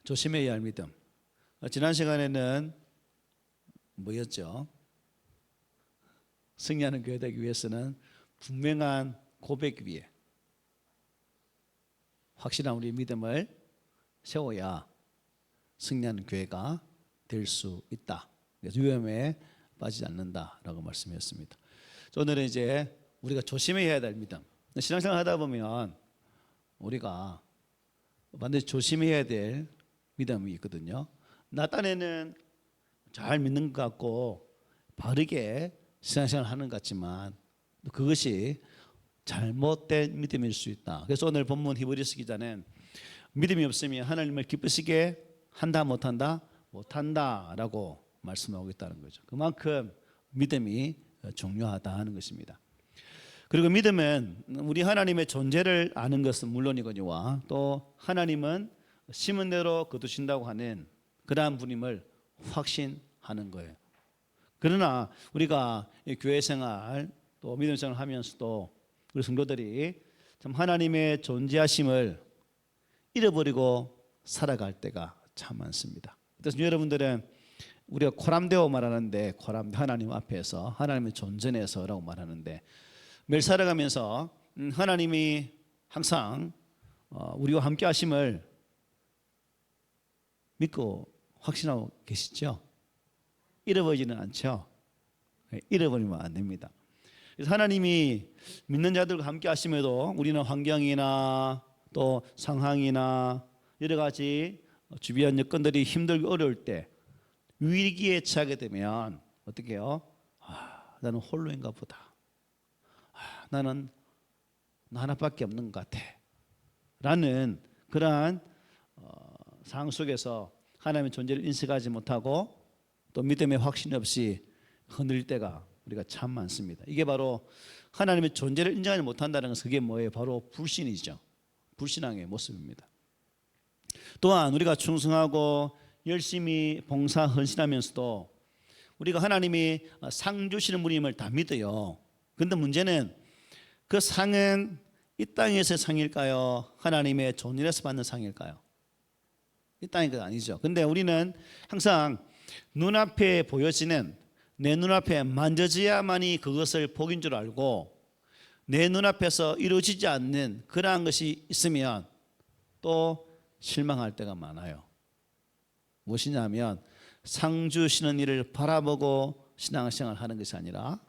조심해야 할 믿음. 지난 시간에는 뭐였죠? 승리하는 교회 되기 위해서는 분명한 고백 위에 확실한 우리 믿음을 세워야 승리하는 교회가 될 수 있다. 그래서 위험에 빠지지 않는다라고 말씀했습니다. 오늘은 이제 우리가 조심해야 될 믿음. 신앙생활 하다 보면 우리가 반드시 조심해야 될 믿음이 있거든요. 나 딴에는 잘 믿는 것 같고 바르게 신앙생활 하는 것 같지만 그것이 잘못된 믿음일 수 있다. 그래서 오늘 본문 히브리서 기자는 믿음이 없으면 하나님을 기쁘시게 한다 못한다? 못한다라고 말씀하고 있다는 거죠. 그만큼 믿음이 중요하다 하는 것입니다. 그리고 믿음은 우리 하나님의 존재를 아는 것은 물론이거니와 또 하나님은 심은 대로 거두신다고 하는 그러한 분임을 확신하는 거예요. 그러나 우리가 교회 생활 또 믿음 생활을 하면서도 우리 성도들이 참 하나님의 존재하심을 잃어버리고 살아갈 때가 참 많습니다. 그래서 여러분들은 우리가 코람데오 말하는데 코람데 하나님 앞에서 하나님의 존전에서라고 말하는데 매일 살아가면서 하나님이 항상 우리와 함께 하심을 믿고 확신하고 계시죠? 잃어버리지는 않죠? 잃어버리면 안 됩니다. 그래서 하나님이 믿는 자들과 함께 하심에도 우리는 환경이나 또 상황이나 여러 가지 주변 여건들이 힘들고 어려울 때 위기에 처하게 되면 어떻게 해요? 나는 홀로인가 보다. 나는 나 하나밖에 없는 것 같아. 라는 그러한 상황 속에서 하나님의 존재를 인식하지 못하고 또 믿음의 확신 없이 흔들릴 때가 우리가 참 많습니다. 이게 바로 하나님의 존재를 인정하지 못한다는 것은 그게 뭐예요? 바로 불신이죠. 불신앙의 모습입니다. 또한 우리가 충성하고 열심히 봉사 헌신하면서도 우리가 하나님이 상 주시는 분임을 다 믿어요. 그런데 문제는 그 상은 이 땅에서의 상일까요? 하나님의 존재에서 받는 상일까요? 이 땅이 그 아니죠. 근데 우리는 항상 눈앞에 보여지는 내 눈앞에 만져져야만이 그것을 복인 줄 알고 내 눈앞에서 이루어지지 않는 그러한 것이 있으면 또 실망할 때가 많아요. 무엇이냐면 상 주시는 일을 바라보고 신앙생활을 하는 것이 아니라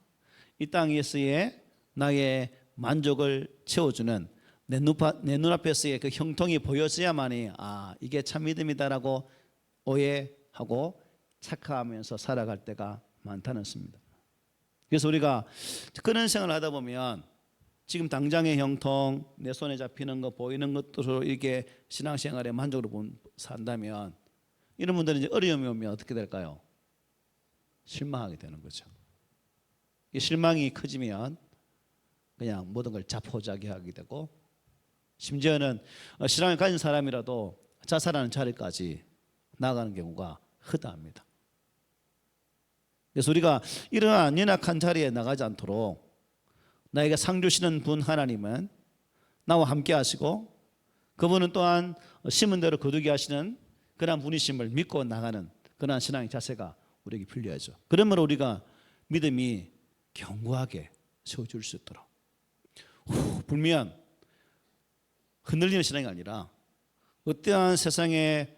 이 땅에서의 나의 만족을 채워주는 내 눈앞에서의 그 형통이 보여져야만이 이게 참 믿음이다라고 오해하고 착각하면서 살아갈 때가 많다는 것입니다. 그래서 우리가 그런 생활을 하다 보면 지금 당장의 형통, 내 손에 잡히는 거 보이는 것으로 이렇게 신앙생활에 만족으로 산다면 이런 분들은 이제 어려움이 오면 어떻게 될까요? 실망하게 되는 거죠. 이 실망이 커지면 그냥 모든 걸 자포자기하게 되고 심지어는 신앙을 가진 사람이라도 자살하는 자리까지 나아가는 경우가 허다합니다. 그래서 우리가 이러한 연약한 자리에 나가지 않도록 나에게 상 주시는 분 하나님은 나와 함께 하시고 그분은 또한 심은 대로 거두게 하시는 그런 분이심을 믿고 나가는 그런 신앙의 자세가 우리에게 필요하죠. 그러므로 우리가 믿음이 견고하게 세워줄 수 있도록 불면 흔들리는 신앙이 아니라 어떠한 세상의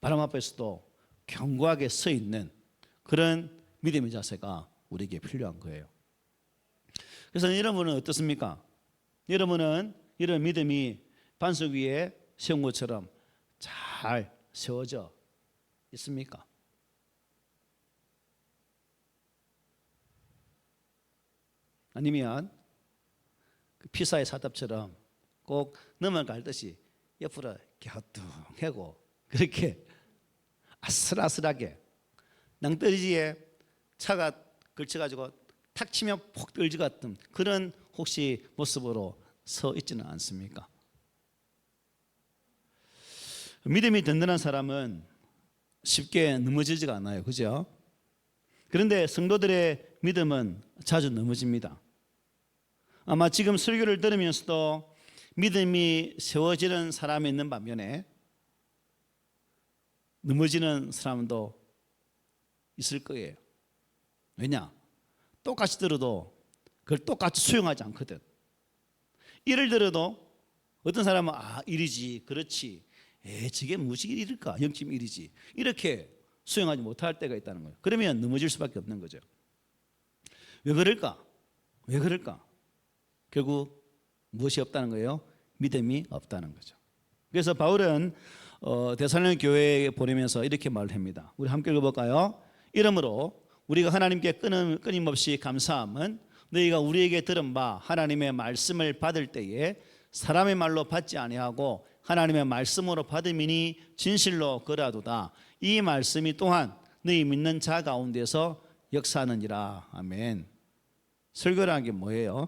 바람 앞에서도 견고하게 서 있는 그런 믿음의 자세가 우리에게 필요한 거예요. 그래서 여러분은 어떻습니까? 여러분은 이런 믿음이 반석 위에 세운 것처럼 잘 세워져 있습니까? 아니면 그 피사의 사답처럼 꼭 넘어갈 듯이 옆으로 갸우뚱하고 그렇게 아슬아슬하게 낭떠러지에 차가 걸쳐가지고 탁 치면 폭 떨어질 것 같은 그런 혹시 모습으로 서 있지는 않습니까? 믿음이 든든한 사람은 쉽게 넘어지지가 않아요. 그죠? 그런데 성도들의 믿음은 자주 넘어집니다. 아마 지금 설교를 들으면서도 믿음이 세워지는 사람이 있는 반면에 넘어지는 사람도 있을 거예요. 왜냐? 똑같이 들어도 그걸 똑같이 수용하지 않거든. 예를 들어도 어떤 사람은 일이지, 그렇지, 저게 무슨 일일까? 0.1이지. 이렇게 수용하지 못할 때가 있다는 거예요. 그러면 넘어질 수밖에 없는 거죠. 왜 그럴까? 왜 그럴까? 결국 무엇이 없다는 거예요? 믿음이 없다는 거죠. 그래서 바울은 데살로니가 교회에 보내면서 이렇게 말을 합니다. 우리 함께 읽어볼까요? 이러므로 우리가 하나님께 끊임없이 감사함은 너희가 우리에게 들은 바 하나님의 말씀을 받을 때에 사람의 말로 받지 아니하고 하나님의 말씀으로 받음이니 진실로 그라도다. 이 말씀이 또한 너희 믿는 자 가운데서 역사하느니라. 아멘. 설교라는 게 뭐예요?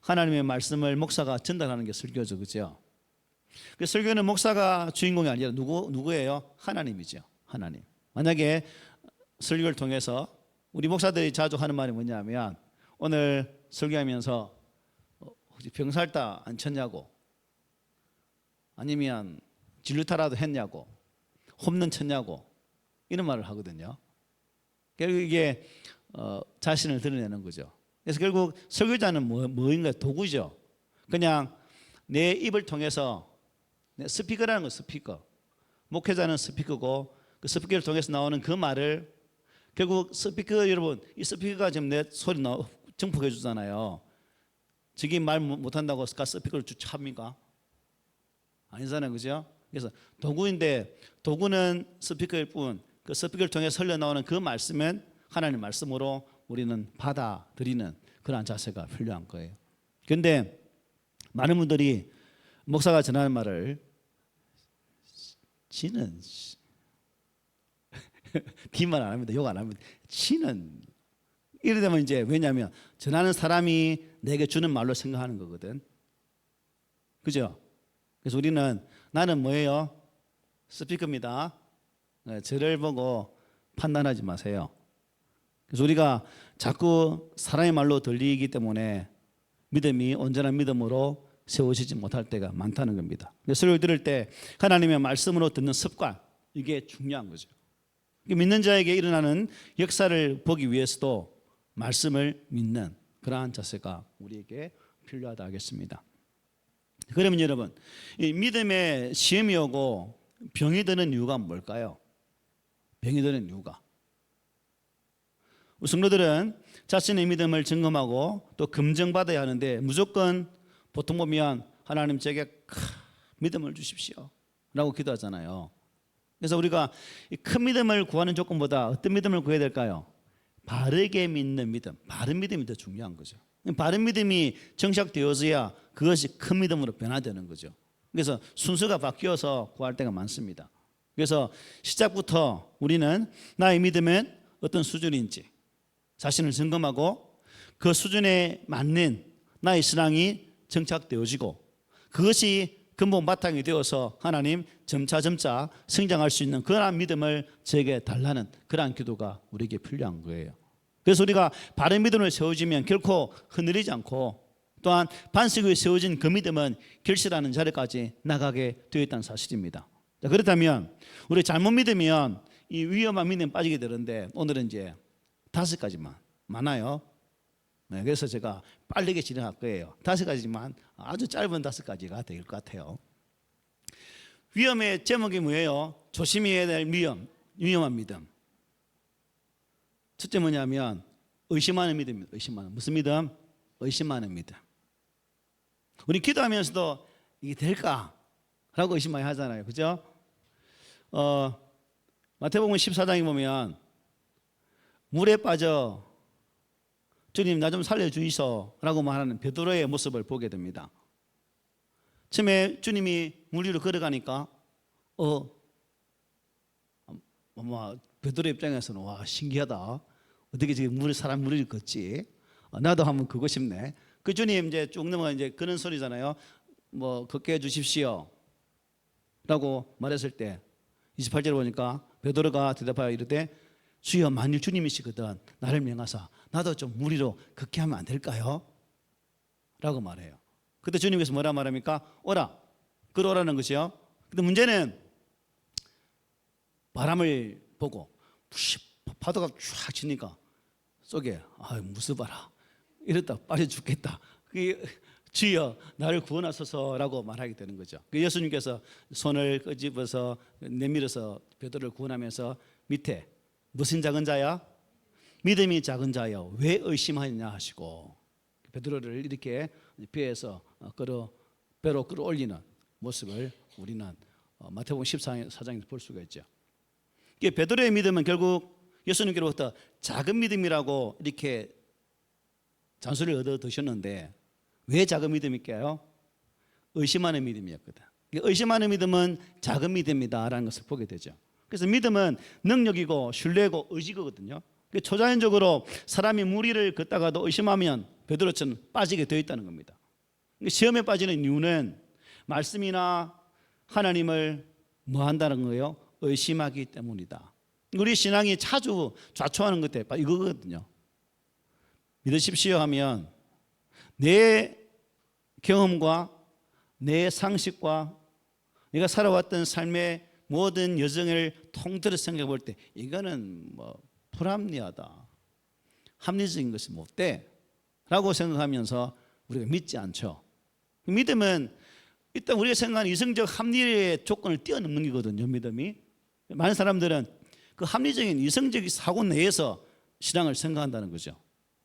하나님의 말씀을 목사가 전달하는 게 설교죠, 그죠? 그 설교는 목사가 주인공이 아니라 누구예요? 하나님이죠. 하나님. 만약에 설교를 통해서 우리 목사들이 자주 하는 말이 뭐냐면 오늘 설교하면서 혹시 병살타 안 쳤냐고, 아니면 진루타라도 했냐고, 홈런 쳤냐고, 이런 말을 하거든요. 결국 이게 자신을 드러내는 거죠. 그래서 결국 설교자는 뭐인가? 도구죠. 그냥 내 입을 통해서, 스피커라는 거, 스피커. 목회자는 스피커고 그 스피커를 통해서 나오는 그 말을 결국 스피커, 여러분, 이 스피커가 지금 내 소리 증폭해 주잖아요. 저기 말 못한다고 스피커를 합니까? 아니잖아요, 그죠? 그래서 도구인데 도구는 스피커일 뿐 그 스피커를 통해 흘러 나오는 그 말씀은 하나님 말씀으로 우리는 받아들이는 그러한 자세가 필요한 거예요. 그런데 많은 분들이 목사가 전하는 말을 지는 뒷말 안 합니다. 욕 안 합니다. 지는 이래 되면 이제 왜냐하면 전하는 사람이 내게 주는 말로 생각하는 거거든. 그죠? 그래서 우리는 나는 뭐예요? 스피커입니다. 저를 보고 판단하지 마세요. 그래서 우리가 자꾸 사람의 말로 들리기 때문에 믿음이 온전한 믿음으로 세워지지 못할 때가 많다는 겁니다. 설교 들을 때 하나님의 말씀으로 듣는 습관, 이게 중요한 거죠. 믿는 자에게 일어나는 역사를 보기 위해서도 말씀을 믿는 그러한 자세가 우리에게 필요하다 하겠습니다. 그러면 여러분, 이 믿음에 시험이 오고 병이 드는 이유가 뭘까요? 병이 드는 이유가, 성도들은 자신의 믿음을 점검하고 또 검증받아야 하는데 무조건 보통 보면 하나님 제게 믿음을 주십시오 라고 기도하잖아요. 그래서 우리가 큰 믿음을 구하는 조건보다 어떤 믿음을 구해야 될까요? 바르게 믿는 믿음, 바른 믿음이 더 중요한 거죠. 바른 믿음이 정착되어져야 그것이 큰 믿음으로 변화되는 거죠. 그래서 순서가 바뀌어서 구할 때가 많습니다. 그래서 시작부터 우리는 나의 믿음은 어떤 수준인지 자신을 점검하고 그 수준에 맞는 나의 신앙이 정착되어지고 그것이 근본 바탕이 되어서 하나님 점차 성장할 수 있는 그러한 믿음을 저에게 달라는 그러한 기도가 우리에게 필요한 거예요. 그래서 우리가 바른 믿음을 세워지면 결코 흔들리지 않고 또한 반석 위에 세워진 그 믿음은 결실하는 자리까지 나가게 되어 있다는 사실입니다. 자, 그렇다면 우리 잘못 믿으면 이 위험한 믿음에 빠지게 되는데 오늘은 이제 5가지만 많아요. 네, 그래서 제가 빠르게 진행할 거예요. 5가지지만 아주 짧은 5가지가 될 것 같아요. 위험의 제목이 뭐예요? 조심해야 될 위험한 믿음. 첫째 뭐냐면 의심하는 믿음입니다. 의심하는, 무슨 믿음? 의심하는 믿음. 우리 기도하면서도 이게 될까? 라고 의심 많이 하잖아요. 그죠? 마태복음 14장에 보면 물에 빠져 주님 나 좀 살려주이소 라고 말하는 베드로의 모습을 보게 됩니다. 처음에 주님이 물 위로 걸어가니까 베드로 입장에서는 와 신기하다. 어떻게 지금 사람 물 위를 걷지? 나도 한번 걷고 싶네. 그 주님 이제 쭉 넘어가 이제 그런 소리잖아요. 뭐 걷게 해주십시오 라고 말했을 때 28절에 보니까 베드로가 대답하여 이르되 주여 만일 주님이시거든 나를 명하사 나도 좀 물 위로 걷게 하면 안 될까요? 라고 말해요. 그때 주님께서 뭐라 말합니까? 오라, 걸어오라는 것이요. 근데 문제는 바람을 보고 파도가 쫙 치니까 속에 무슨 봐라 이랬다 빠져 죽겠다. 그게 주여 나를 구원하소서라고 말하게 되는 거죠. 예수님께서 손을 끄집어서 내밀어서 베드로를 구원하면서 밑에 무슨 작은 자야? 믿음이 작은 자여 왜 의심하느냐 하시고 베드로를 이렇게 배에서 배로 끌어올리는 모습을 우리는 마태복음 14장에서 볼 수가 있죠. 베드로의 믿음은 결국 예수님께로부터 작은 믿음이라고 이렇게 잔소리를 얻어 드셨는데 왜 작은 믿음일까요? 의심하는 믿음이었거든. 의심하는 믿음은 작은 믿음이다라는 것을 보게 되죠. 그래서 믿음은 능력이고 신뢰고 의지거든요. 초자연적으로 사람이 무리를 걷다가도 의심하면 베드로처럼 빠지게 되어 있다는 겁니다. 시험에 빠지는 이유는 말씀이나 하나님을 뭐 한다는 거예요? 의심하기 때문이다. 우리 신앙이 자주 좌초하는 것 때문에 이거거든요. 믿으십시오 하면 내 경험과 내 상식과 내가 살아왔던 삶의 모든 여정을 통틀어 생각해 볼 때 이거는 불합리하다, 합리적인 것이 못 돼 라고 생각하면서 우리가 믿지 않죠. 믿음은 일단 우리가 생각하는 이성적 합리의 조건을 뛰어넘는 거거든요. 믿음이 많은 사람들은 그 합리적인 이성적 사고 내에서 신앙을 생각한다는 거죠.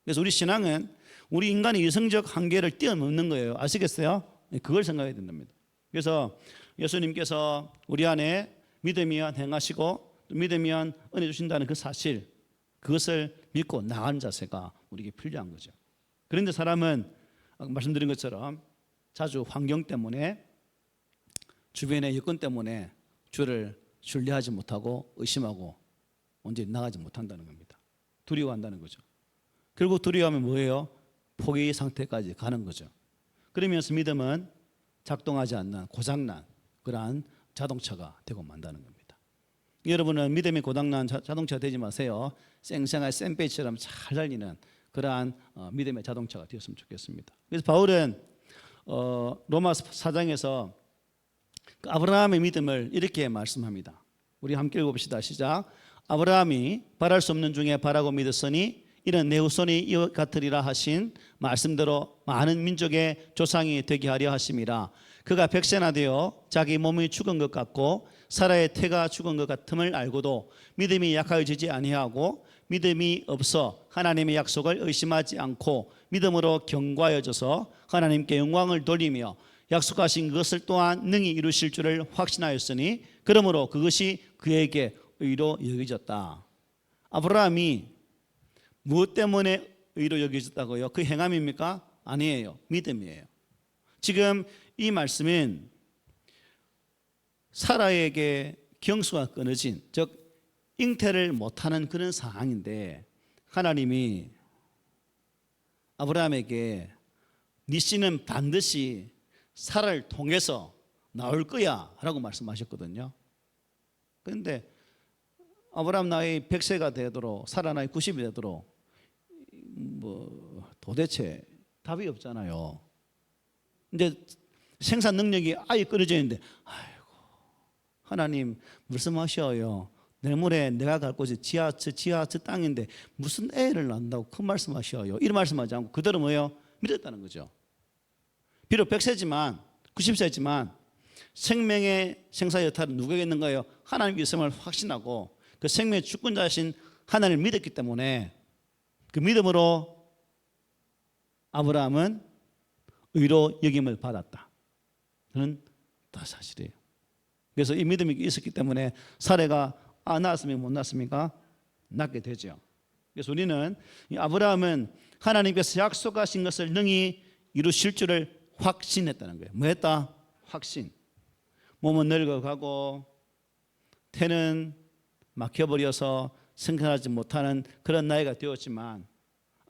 그래서 우리 신앙은 우리 인간의 이성적 한계를 뛰어넘는 거예요. 아시겠어요? 그걸 생각해야 된답니다. 그래서 예수님께서 우리 안에 믿음이면 행하시고 또 믿으면 은혜 주신다는 그 사실, 그것을 믿고 나가는 자세가 우리에게 필요한 거죠. 그런데 사람은 말씀드린 것처럼 자주 환경 때문에 주변의 여건 때문에 주를 신뢰하지 못하고 의심하고 온전히 나가지 못한다는 겁니다. 두려워한다는 거죠. 결국 두려워하면 뭐예요? 포기 상태까지 가는 거죠. 그러면서 믿음은 작동하지 않는 고장난 그러한 자동차가 되고 만다는 겁니다. 여러분은 믿음이 고장난 자동차가 되지 마세요. 쌩쌩한 샌베이처럼 잘 달리는 그러한 믿음의 자동차가 되었으면 좋겠습니다. 그래서 바울은 로마서 4장에서 아브라함의 믿음을 이렇게 말씀합니다. 우리 함께 읽어봅시다. 시작. 아브라함이 바랄 수 없는 중에 바라고 믿었으니 이는 내 후손이 이와 같으리라 하신 말씀대로 많은 민족의 조상이 되게 하려 하심이라. 그가 백세나 되어 자기 몸이 죽은 것 같고 사라의 태가 죽은 것 같음을 알고도 믿음이 약하여지지 아니하고 믿음이 없어 하나님의 약속을 의심하지 않고 믿음으로 견고하여져서 하나님께 영광을 돌리며 약속하신 것을 또한 능히 이루실 줄을 확신하였으니 그러므로 그것이 그에게 의로 여겨졌다. 아브라함이 무엇 때문에 의로 여겨졌다고요? 그 행함입니까? 아니에요. 믿음이에요. 지금 이 말씀은 사라에게 경수가 끊어진, 즉 잉태를 못하는 그런 상황인데 하나님이 아브라함에게 네 씨는 반드시 사라를 통해서 나올 거야 라고 말씀하셨거든요. 그런데 아브라함 나이 100세가 되도록 사라 나이 90이 되도록 도대체 답이 없잖아요. 이제 생산 능력이 아예 끊어져 있는데 아이고 하나님 말씀하셔요. 내물에 내가 갈 곳이 지하 저 땅인데 무슨 애를 낳는다고 그 말씀하셔요. 이런 말씀하지 않고 그대로 뭐예요? 믿었다는 거죠. 비록 100세지만 90세지만 생명의 생사 여탈은 누구에게 있는 거예요? 하나님께 있음을 확신하고 그 생명의 주권자이신 하나님을 믿었기 때문에 그 믿음으로 아브라함은 의로 여김을 받았다. 그는 다 사실이에요. 그래서 이 믿음이 있었기 때문에 사례가 낳았으면 못 낳았습니까? 낳게 되죠. 그래서 우리는 아브라함은 하나님께서 약속하신 것을 능히 이루실 줄을 확신했다는 거예요. 뭐 했다? 확신. 몸은 늙어가고 태는 막혀버려서 생각하지 못하는 그런 나이가 되었지만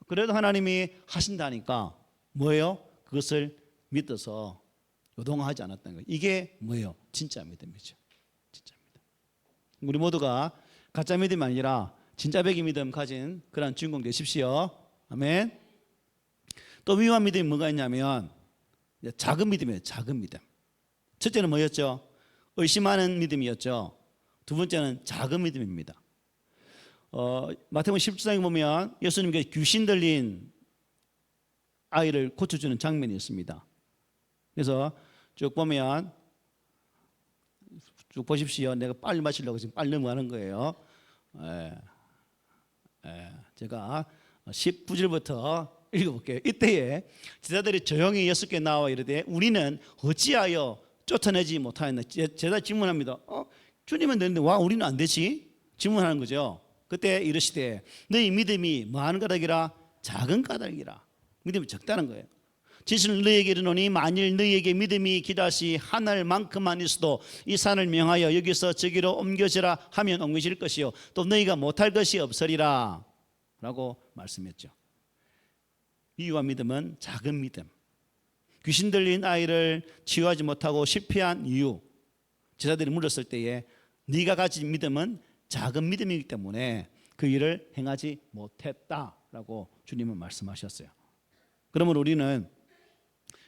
그래도 하나님이 하신다니까 뭐예요? 그것을 믿어서 요동하지 않았다는 거예요. 이게 뭐예요? 진짜 믿음이죠. 진짜 믿음. 우리 모두가 가짜 믿음이 아니라 진짜 백의 믿음 가진 그런 주인공 되십시오. 아멘. 또 위험한 믿음이 뭐가 있냐면 작은 믿음이에요. 작은 믿음. 첫째는 뭐였죠? 의심하는 믿음이었죠. 두 번째는 작은 믿음입니다. 마태복음 17장에 보면 예수님께서 귀신 들린 아이를 고쳐주는 장면이 있습니다. 그래서 쭉 보면 쭉 보십시오. 내가 빨리 마치려고 지금 빨리 넘어가는 거예요. 제가 19절부터 읽어볼게요. 이때에 제자들이 조용히 6개 나와 이르되 우리는 어찌하여 쫓아내지 못하였나. 제자 질문합니다. 주님은 되는데 와 우리는 안 되지? 질문하는 거죠. 그때 이르시되 너희 믿음이 뭐하는 까닭이라? 작은 까닭이라. 믿음이 적다는 거예요. 진실을 너희에게 이르노니 만일 너희에게 믿음이 기다시 하늘만큼만 있어도 이 산을 명하여 여기서 저기로 옮겨지라 하면 옮겨질 것이요 또 너희가 못할 것이 없으리라 라고 말씀했죠. 이유와 믿음은 작은 믿음. 귀신 들린 아이를 치유하지 못하고 실패한 이유, 제자들이 물었을 때에 네가 가진 믿음은 작은 믿음이기 때문에 그 일을 행하지 못했다라고 주님은 말씀하셨어요. 그러면 우리는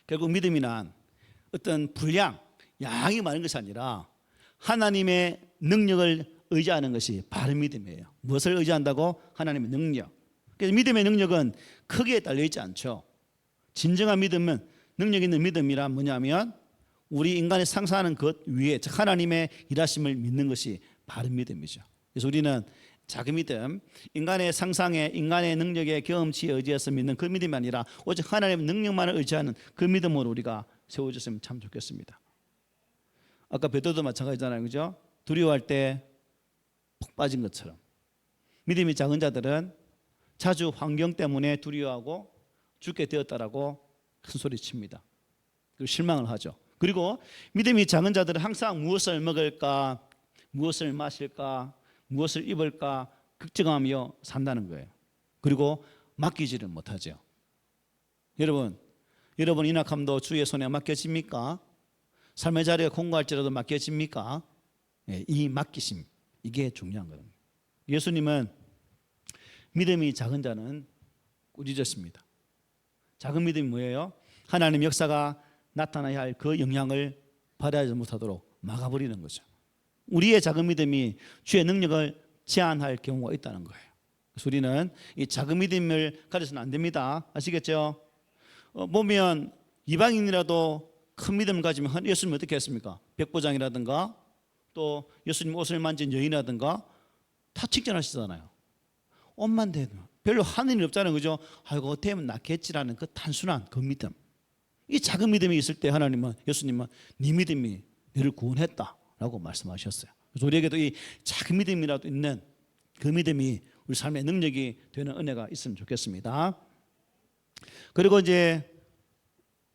결국 믿음이란 어떤 분량, 양이 많은 것이 아니라 하나님의 능력을 의지하는 것이 바른 믿음이에요. 무엇을 의지한다고? 하나님의 능력. 그래서 믿음의 능력은 크기에 달려 있지 않죠. 진정한 믿음은 능력 있는 믿음이란 뭐냐면 우리 인간이 상상하는 것 위에 즉 하나님의 일하심을 믿는 것이 바른 믿음이죠. 그래서 우리는 작은 믿음, 인간의 상상에 인간의 능력에 경험치에 의지해서 믿는 그 믿음이 아니라 오직 하나님의 능력만을 의지하는 그 믿음으로 우리가 세워졌으면 참 좋겠습니다. 아까 베드로도 마찬가지잖아요, 그죠? 두려워할 때 푹 빠진 것처럼 믿음이 작은 자들은 자주 환경 때문에 두려워하고 죽게 되었다라고 큰 소리 칩니다. 그리고 실망을 하죠. 그리고 믿음이 작은 자들은 항상 무엇을 먹을까, 무엇을 마실까, 무엇을 입을까 걱정하며 산다는 거예요. 그리고 맡기지를 못하죠. 여러분 인악함도 주의 손에 맡겨집니까? 삶의 자리에 공고할지라도 맡겨집니까? 이 맡기심, 이게 중요한 거예요. 예수님은 믿음이 작은 자는 꾸짖으십니다. 작은 믿음이 뭐예요? 하나님 역사가 나타나야 할 그 영향을 발휘하지 못하도록 막아버리는 거죠. 우리의 작은 믿음이 주의 능력을 제한할 경우가 있다는 거예요. 그래서 우리는 이 작은 믿음을 가져서는 안 됩니다. 아시겠죠? 보면 이방인이라도 큰 믿음을 가지면 예수님 어떻게 했습니까? 백부장이라든가 또 예수님 옷을 만진 여인이라든가 다 칭찬하시잖아요. 옷만 대면 별로 하는 일 없잖아요, 그죠? 아이고 어떻게 하면 낫겠지라는 그 단순한 그 믿음. 이 작은 믿음이 있을 때 하나님은 예수님은 네 믿음이 너를 구원했다라고 말씀하셨어요. 그래서 우리에게도 이 작은 믿음이라도 있는 그 믿음이 우리 삶의 능력이 되는 은혜가 있으면 좋겠습니다. 그리고 이제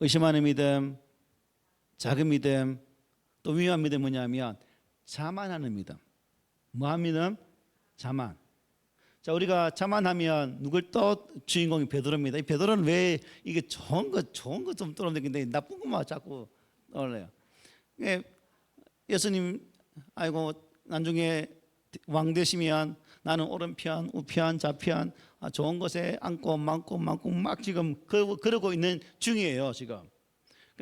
의심하는 믿음, 작은 믿음, 또 위험한 믿음 뭐냐면 자만하는 믿음. 뭐한 믿음? 자만. 자, 우리가 자만하면 누굴 또 주인공이 베드로입니다. 이 베드로는 왜 이게 좋은 거 좀 떠올리는데 나쁜 것만 자꾸 떠올려요. 예수님 아이고 나중에 왕 되시면 나는 오른편, 우편, 좌편 좋은 곳에 앉고 많고 막 지금 그러고 있는 중이에요. 지금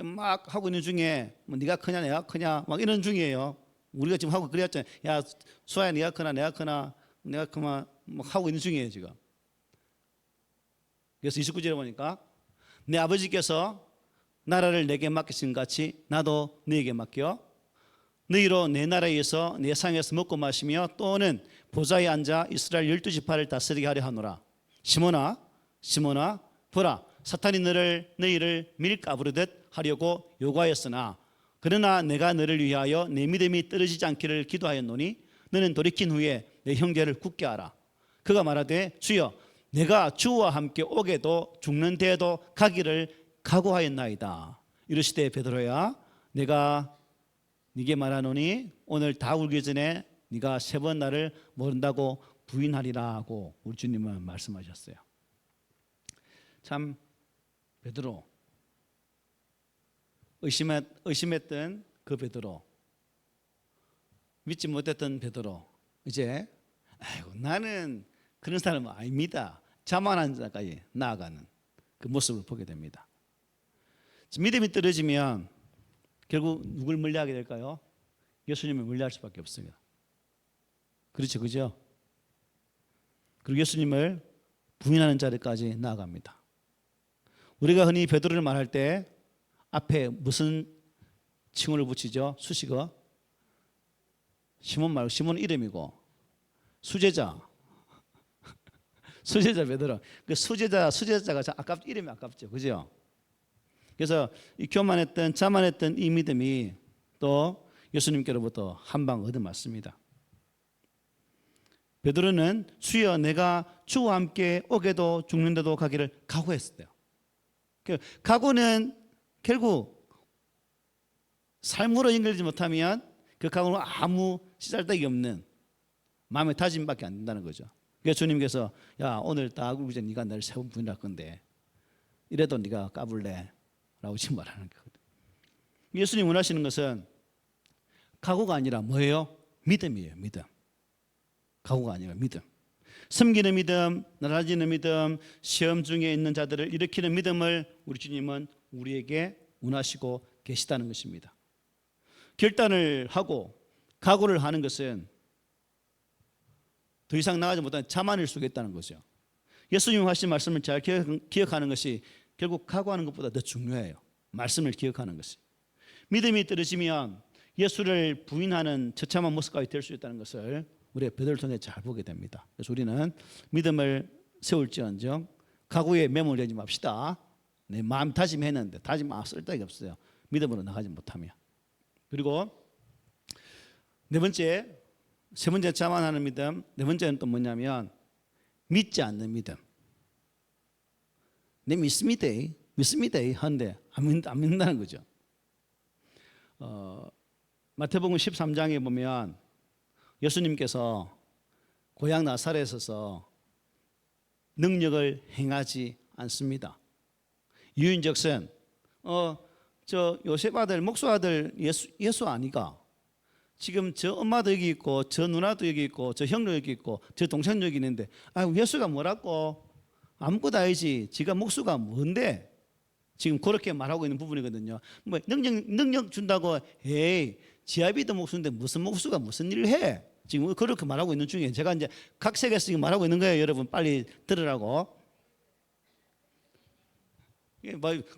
막 하고 있는 중에 뭐 네가 크냐 내가 크냐 막 이런 중이에요. 우리가 지금 하고 그랬잖아요. 야 수아야 네가 크나 내가 크나 내가 그만 막 하고 있는 중이에요 지금. 그래서 29절에 보니까 내 아버지께서 나라를 내게 맡기신 같이 나도 너에게 맡겨 너희로 내 나라에서 내 상에서 먹고 마시며 또는 보좌에 앉아 이스라엘 12지파를 다스리게 하려 하노라. 시몬아 보라 사탄이 너희를 밀가부르듯 하려고 요구하였으나 그러나 내가 너를 위하여 내 믿음이 떨어지지 않기를 기도하였노니 너는 돌이킨 후에 내 형제를 굳게 하라. 그가 말하되 주여 내가 주와 함께 오게도 죽는 데에도 가기를 각오하였나이다. 이르시되 베드로야 내가 네게 말하노니 오늘 다 울기 전에 네가 3번 나를 모른다고 부인하리라 하고 우리 주님은 말씀하셨어요. 참 베드로 의심했던 그 베드로 믿지 못했던 베드로 이제 아이고 나는 그런 사람은 아닙니다. 자만한 자까지 나아가는 그 모습을 보게 됩니다. 믿음이 떨어지면 결국 누굴 멀리하게 될까요? 예수님을 멀리할 수밖에 없습니다. 그렇죠, 그죠? 그리고 예수님을 부인하는 자리까지 나아갑니다. 우리가 흔히 베드로를 말할 때 앞에 무슨 칭호를 붙이죠? 수식어? 시몬 말고 시몬 이름이고 수제자 수제자 베드로. 그 수제자가 이름이 아깝죠, 그죠? 그래서 이 교만했던 자만했던 이 믿음이 또 예수님께로부터 한 방 얻어맞습니다. 베드로는 주여 내가 주와 함께 오게도 죽는데도 가기를 각오했어요. 각오는 결국 삶으로 연결되지 못하면 그 각오는 아무 시잘데기 없는 마음의 다짐밖에 안 된다는 거죠. 그래서 주님께서 야 오늘 딱 울기 전에 네가 나를 세 번 부인할 건데 이래도 네가 까불래? 라고 지금 말하는 거거든요. 예수님 원하시는 것은 각오가 아니라 뭐예요? 믿음이에요. 믿음. 각오가 아니라 믿음. 섬기는 믿음, 나라지는 믿음, 시험 중에 있는 자들을 일으키는 믿음을 우리 주님은 우리에게 원하시고 계시다는 것입니다. 결단을 하고 각오를 하는 것은 더 이상 나가지 못한 자만일 수가 있다는 거죠. 예수님 하신 말씀을 잘 기억하는 것이 결국 각오하는 것보다 더 중요해요. 말씀을 기억하는 것이. 믿음이 떨어지면 예수를 부인하는 처참한 모습까지 될 수 있다는 것을 우리 베드로를 통해 잘 보게 됩니다. 그래서 우리는 믿음을 세울지언정 각오에 매몰되지 맙시다. 내 마음 다짐했는데 다짐 쓸데가 없어요. 믿음으로 나가지 못하면. 그리고 세 번째 자만하는 믿음. 네 번째는 또 뭐냐면 믿지 않는 믿음. 내 믿습니다 하는데 안 믿는다는 거죠. 마태복음 13장에 보면 예수님께서 고향 나사렛에서 능력을 행하지 않습니다. 이유인즉슨 저 요셉 아들 목수 아들 예수 아니가? 지금 저 엄마도 여기 있고 저 누나도 여기 있고 저 형도 여기 있고 저 동생도 여기 있는데 예수가 뭐라고? 아무것도 아니지. 지가 목수가 뭔데? 지금 그렇게 말하고 있는 부분이거든요. 뭐 능력 준다고 에이 지아비도 목수인데 무슨 목수가 무슨 일을 해? 지금 그렇게 말하고 있는 중에 제가 이제 각색해서 말하고 있는 거예요. 여러분 빨리 들으라고.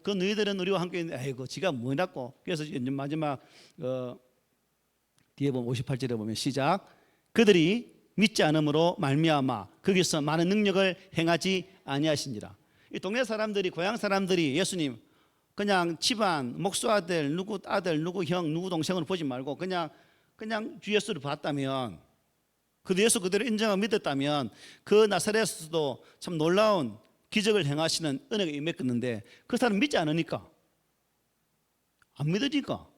그 너희들은 우리와 함께 있는데 아이고 지가 뭐라고. 그래서 이제 마지막 뒤에 보면 58절에 보면 시작. 그들이 믿지 않음으로 말미암아 거기서 많은 능력을 행하지 아니하시니라. 이 동네 사람들이 고향 사람들이 예수님 그냥 집안 목수 아들 누구 형 누구 동생을 보지 말고 그냥 주 예수를 봤다면 그 예수 그대로 인정하고 믿었다면 그 나사렛에서도 참 놀라운 기적을 행하시는 은혜가 임했겠는데 그 사람 믿지 않으니까 안 믿으니까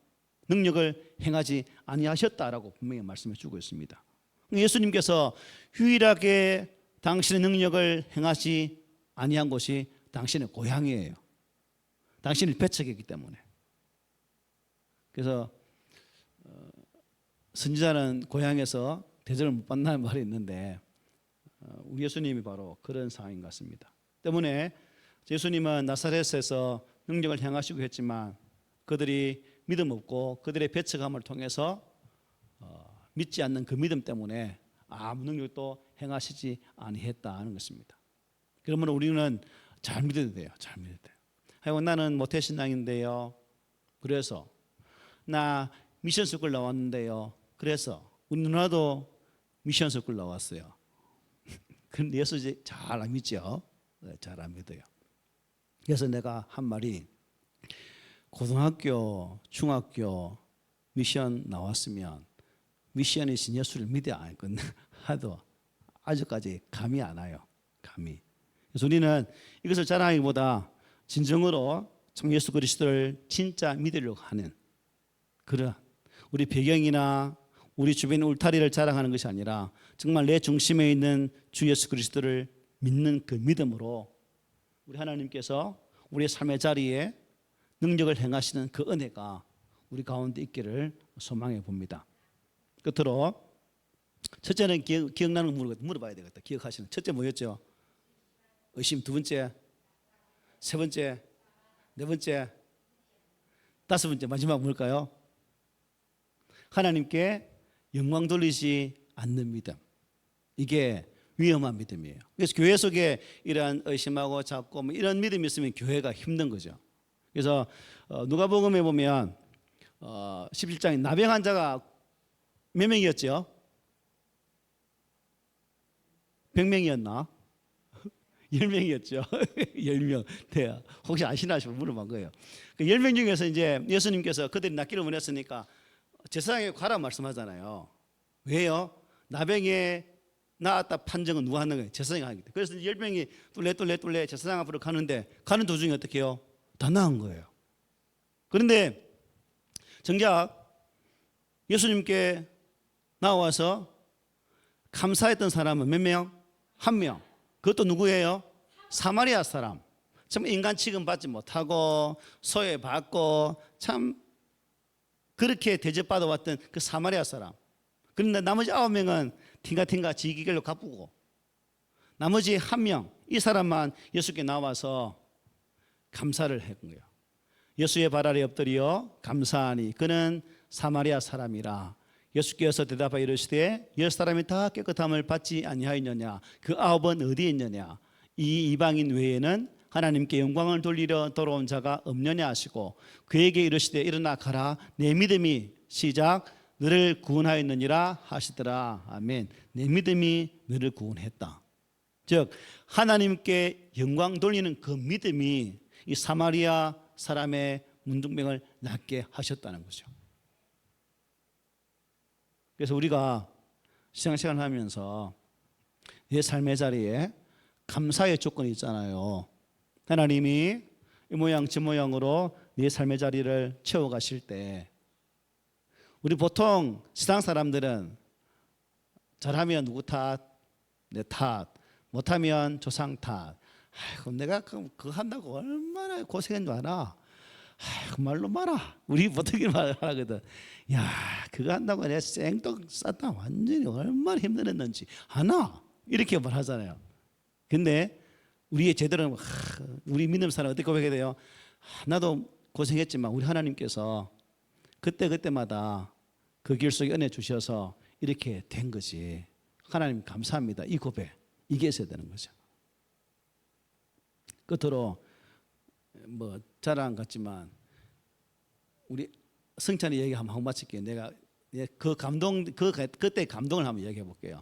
능력을 행하지 아니하셨다라고 분명히 말씀해 주고 있습니다. 예수님께서 유일하게 당신의 능력을 행하지 아니한 곳이 당신의 고향이에요. 당신의 배척이기 때문에. 그래서 선지자는 고향에서 대접을 못 받는다는 말이 있는데 우리 예수님이 바로 그런 상황인 것 같습니다. 때문에 예수님은 나사렛에서 능력을 행하시고 했지만 그들이 믿음 없고 그들의 배척함을 통해서 믿지 않는 그 믿음 때문에 아무 능력도 행하시지 아니했다는 것입니다. 그러면 우리는 잘 믿어야 돼요. 잘 믿어야 돼요. 하여간 나는 모태신앙인데요. 그래서 나 미션 스쿨 나왔는데요. 그래서 우리 누나도 미션 스쿨 나왔어요. 그런데 예수 잘 안 믿죠? 잘 안 믿어요. 그래서 내가 한 말이 고등학교, 중학교 미션 나왔으면 미션이신 예수를 믿어야 알거든 하도 아직까지 감이 안 와요. 감이. 그래서 우리는 이것을 자랑하기보다 진정으로 참 예수 그리스도를 진짜 믿으려고 하는 그런 우리 배경이나 우리 주변의 울타리를 자랑하는 것이 아니라 정말 내 중심에 있는 주 예수 그리스도를 믿는 그 믿음으로 우리 하나님께서 우리의 삶의 자리에 능력을 행하시는 그 은혜가 우리 가운데 있기를 소망해 봅니다. 끝으로 첫째는 기억나는 거 물어봐야 되겠다. 기억하시는 첫째 뭐였죠? 의심. 두 번째, 세 번째, 네 번째, 다섯 번째, 마지막 뭘까요? 하나님께 영광 돌리지 않는 믿음. 이게 위험한 믿음이에요. 그래서 교회 속에 이러한 의심하고 잡고 뭐 이런 믿음이 있으면 교회가 힘든 거죠. 그래서 누가복음에 보면 17장에 나병 환자가 몇 명이었죠? 100명이었나? 10명이었죠. 10명. 돼요. 혹시 아시나 싶어 물어본 거예요. 그 10명 중에서 이제 예수님께서 그들이 낫기를 원했으니까 제사장에 가라 말씀하잖아요. 왜요? 나병에 나았다 판정은 누가 하는 거예요? 제사장이 하는 거예요. 그래서 10명이 뚫레 제사장 앞으로 가는데 가는 도중에 어떻게 해요? 다 나은 거예요. 그런데 정작 예수님께 나와서 감사했던 사람은 몇 명? 한 명. 그것도 누구예요? 사마리아 사람. 참 인간 취급받지 못하고 소외받고 참 그렇게 대접받아 왔던 그 사마리아 사람. 그런데 나머지 9명은 팅가팅가 지기결로 가쁘고 나머지 한 명, 이 사람만 예수께 나와서 감사를 한 거예요. 예수의 발 아래 엎드려 감사하니 그는 사마리아 사람이라. 예수께서 대답하여 이르시되 10사람이 다 깨끗함을 받지 아니하였느냐? 그 9은 어디에 있느냐? 이 이방인 외에는 하나님께 영광을 돌리려 돌아온 자가 없느냐 하시고 그에게 이르시되 일어나 가라 내 믿음이 시작 너를 구원하였느니라 하시더라. 아멘. 내 믿음이 너를 구원했다. 즉 하나님께 영광 돌리는 그 믿음이 이 사마리아 사람의 문둥병을 낫게 하셨다는 거죠. 그래서 우리가 신앙생활을 하면서 내 삶의 자리에 감사의 조건이 있잖아요. 하나님이 이 모양 저 모양으로 내 삶의 자리를 채워가실 때 우리 보통 세상 사람들은 잘하면 누구 탓, 내 탓, 못하면 조상 탓. 아이고 내가 그거 한다고 얼마나 고생한 줄 알아. 아이고 말로 마라. 우리 보통 이런 말 하거든. 야 그거 한다고 내가 생떡 쌌다 완전히 얼마나 힘들었는지 하나 이렇게 말하잖아요. 근데 우리의 제대로는 우리 믿는 사람 어떻게 고백해야 돼요? 나도 고생했지만 우리 하나님께서 그때마다 그 길 속에 은혜 주셔서 이렇게 된 거지. 하나님 감사합니다. 이 고백 이게 있어야 되는 거죠. 끝으로 뭐 자랑 같지만 우리 성찬이 얘기 한번 하고 마칠게요. 내가 그때 감동을 한번 얘기해 볼게요.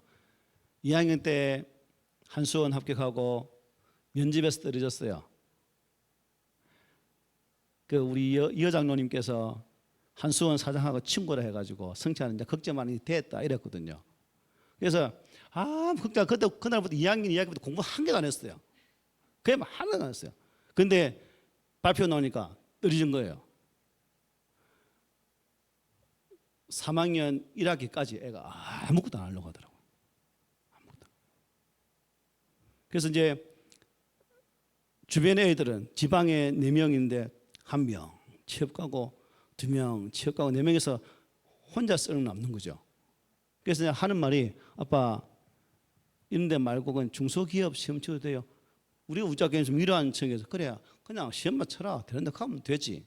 2학년 때 한수원 합격하고 면접에서 떨어졌어요. 그 우리 여 장로님께서 한수원 사장하고 친구라 해가지고 성찬은 이제 걱정 많이 됐다 이랬거든요. 그래서 걱정 그날부터 2학년 이야기부터 공부 한 개도 안 했어요. 그냥 하나도 안 했어요. 근데 발표 나오니까 떨어진 거예요. 3학년 1학기까지 애가 아무것도 안 하려고 하더라고요. 아무것도. 그래서 이제 주변의 애들은 지방에 4명인데 1명 취업 가고 2명 취업 가고 4명에서 혼자 쓰는 남는 거죠. 그래서 하는 말이 아빠 이런 데 말고 그냥 중소기업 시험 쳐도 돼요. 우리 우자교회는 좀 이러한 층에서 그래야 그냥 시험만 쳐라 되는 데 가면 되지.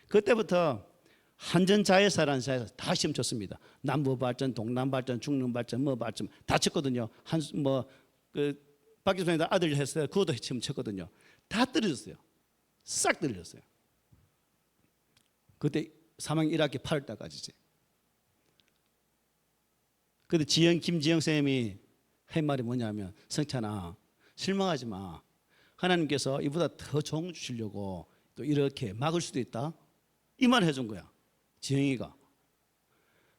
그때부터 한전자회사라는 자회사 다 시험 쳤습니다. 남부발전, 동남발전, 중릉발전, 뭐 발전 다 쳤거든요. 박기순의 아들 했어요. 그것도 시험 쳤거든요. 다 떨어졌어요. 싹 떨어졌어요. 그때 3학년 1학기 8월 달까지지. 근데 김지영 쌤이 한 말이 뭐냐면 성찬아 실망하지 마. 하나님께서 이보다 더 좋은 거 주시려고 또 이렇게 막을 수도 있다. 이 말을 해준 거야. 지영이가.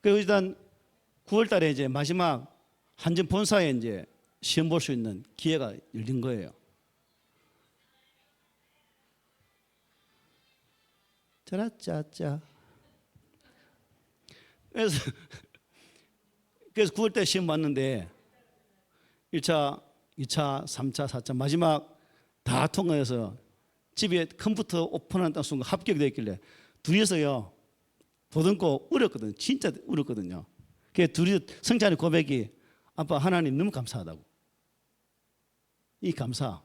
그리고 일단 9월 달에 이제 마지막 한전 본사에 이제 시험 볼 수 있는 기회가 열린 거예요. 짜라짜짜. 그래서 9월 때 시험 봤는데 1차, 2차, 3차, 4차 마지막 다 통과해서 집에 컴퓨터 오픈하는 순간 합격이 됐길래 둘이서요 보듬고 울었거든요. 진짜 울었거든요. 그 둘이 성찬의 고백이 아빠 하나님 너무 감사하다고. 이 감사.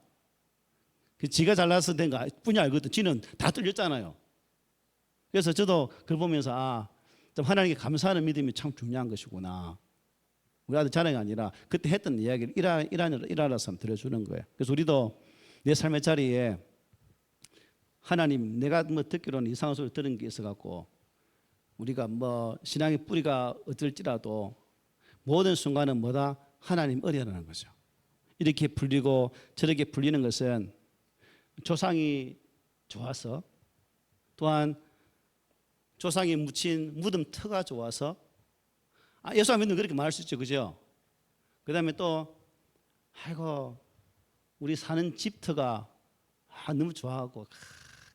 그 지가 잘나서 된 거 뿐이 알거든. 지는 다 뚫렸잖아요. 그래서 저도 그걸 보면서 좀 하나님께 감사하는 믿음이 참 중요한 것이구나. 우리 아들 자랑이 아니라 그때 했던 이야기를 일환으로서 한번 들려주는 거예요. 그래서 우리도 내 삶의 자리에 하나님, 내가 뭐 듣기로는 이상한 소리 들은 게 있어갖고 우리가 뭐 신앙의 뿌리가 어떨지라도 모든 순간은 뭐다? 하나님 의뢰하는 거죠. 이렇게 풀리고 저렇게 풀리는 것은 조상이 좋아서, 또한 조상이 묻힌 무덤 터가 좋아서, 예수 안 믿는 그렇게 말할 수 있죠, 그죠? 그 다음에 또 아이고 우리 사는 집터가 너무 좋아하고,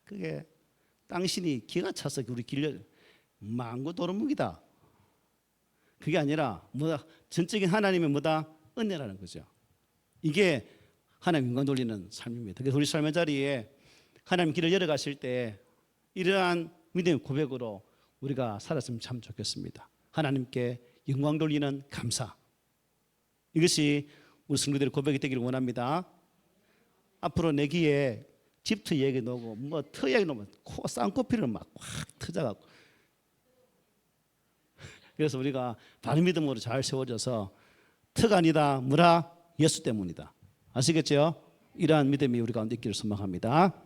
그게 당신이 기가 차서 우리 길려 망고 도루묵이다. 그게 아니라 뭐다? 전적인 하나님의 뭐다? 은혜라는 거죠. 이게 하나님 영광 돌리는 삶입니다. 그래서 우리 삶의 자리에 하나님 길을 열어가실 때 이러한 믿음의 고백으로 우리가 살았으면 참 좋겠습니다. 하나님께 영광 돌리는 감사, 이것이 우리 성도들의 고백이 되기를 원합니다. 앞으로 내 귀에 집터 얘기 나오고 뭐 터 얘기 나오면 쌍꺼풀을 막 확 터져갖고, 그래서 우리가 바른 믿음으로 잘 세워져서 터가 아니다, 뭐라? 예수 때문이다. 아시겠죠? 이러한 믿음이 우리 가운데 있기를 소망합니다.